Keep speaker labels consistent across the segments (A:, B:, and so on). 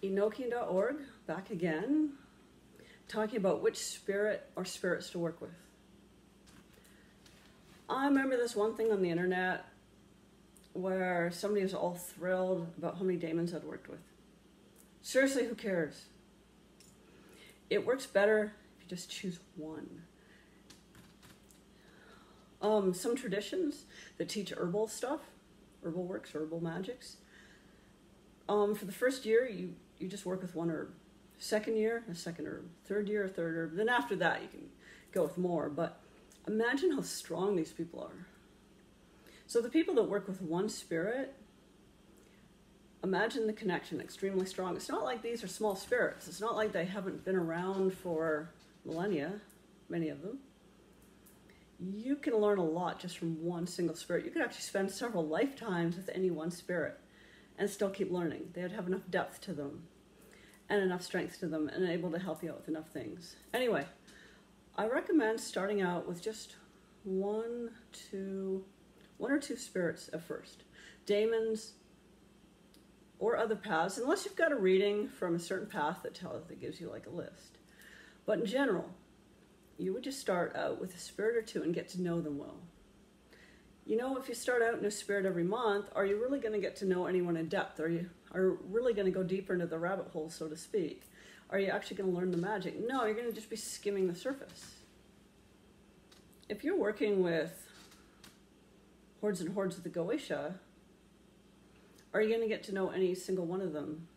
A: Enochian.org, back again, talking about which spirit or spirits to work with. I remember this one thing on the internet where somebody was all thrilled about how many daemons I'd worked with. Seriously, who cares? It works better if you just choose one. Some traditions that teach herbal stuff, herbal works, herbal magics. For the first year, you just work with one herb. Second year, a second herb. Third year, a third herb. Then after that, you can go with more. But imagine how strong these people are. So the people that work with one spirit, imagine the connection, extremely strong. It's not like these are small spirits. It's not like they haven't been around for millennia, many of them. You can learn a lot just from one single spirit. You could actually spend several lifetimes with any one spirit and still keep learning. They'd have enough depth to them and enough strength to them and able to help you out with enough things. Anyway, I recommend starting out with just one or two spirits at first. Daemons or other paths, unless you've got a reading from a certain path that gives you like a list. But in general, you would just start out with a spirit or two and get to know them well. You know, if you start out in a spirit every month, are you really going to get to know anyone in depth? Are you really going to go deeper into the rabbit hole, so to speak? Are you actually going to learn the magic? No, you're going to just be skimming the surface. If you're working with hordes and hordes of the Goetia, are you going to get to know any single one of them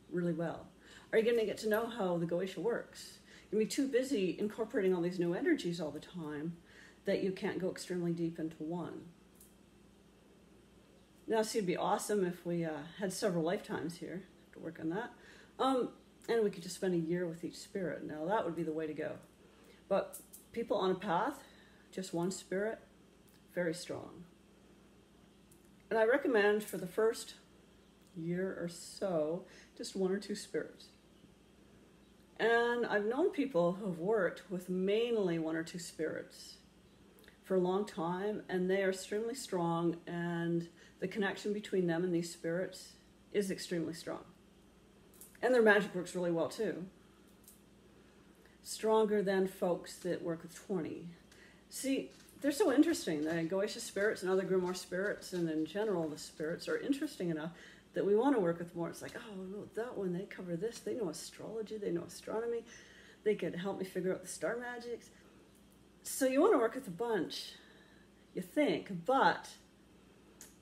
A: really well? Are you going to get to know how the Goetia works? You're going to be too busy incorporating all these new energies all the time that you can't go extremely deep into one. Now, see, it'd be awesome if we had several lifetimes here to work on that. And we could just spend a year with each spirit. Now, that would be the way to go. But people on a path, just one spirit, very strong. And I recommend for the first year or so, just one or two spirits. And I've known people who have worked with mainly one or two spirits for a long time, and they are extremely strong, and the connection between them and these spirits is extremely strong. And their magic works really well too. Stronger than folks that work with 20. See, they're so interesting. The Goetia spirits and other Grimoire spirits, and in general the spirits, are interesting enough that we want to work with more. It's like, oh, that one, they cover this. They know astrology. They know astronomy. They could help me figure out the star magics. So you want to work with a bunch, you think, but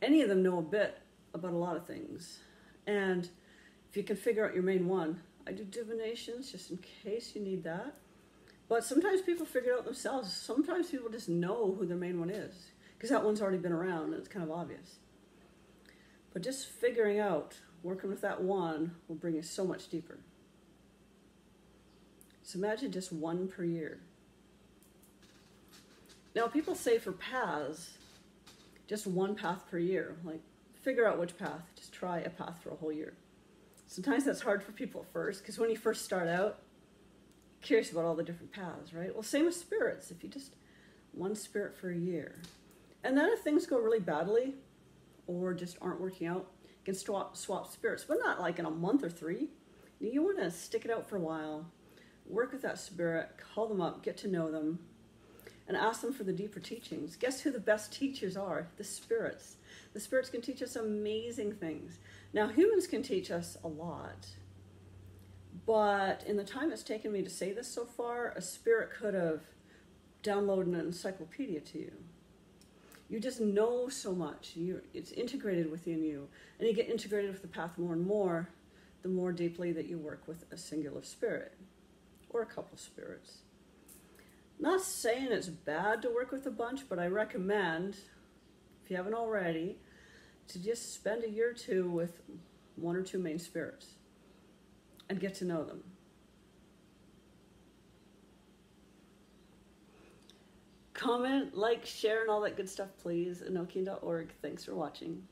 A: any of them know a bit about a lot of things. And if you can figure out your main one, I do divinations just in case you need that. But sometimes people figure it out themselves. Sometimes people just know who their main one is because that one's already been around and it's kind of obvious. But just figuring out, working with that one will bring you so much deeper. So imagine just one per year. Now people say for paths, just one path per year. Like, figure out which path. Just try a path for a whole year. Sometimes that's hard for people at first, because when you first start out, you're curious about all the different paths, right? Well, same with spirits. If you just one spirit for a year. And then if things go really badly, or just aren't working out, you can swap spirits, but not like in a month or 3. You want to stick it out for a while, work with that spirit, call them up, get to know them, and ask them for the deeper teachings. Guess who the best teachers are? The spirits. The spirits can teach us amazing things. Now, humans can teach us a lot, but in the time it's taken me to say this so far, a spirit could have downloaded an encyclopedia to you. You just know so much. It's integrated within you, and you get integrated with the path more and more, the more deeply that you work with a singular spirit, or a couple spirits. Not saying it's bad to work with a bunch, but I recommend, if you haven't already, to just spend a year or two with one or two main spirits and get to know them. Comment, like, share, and all that good stuff, please. Enochian.org. Thanks for watching.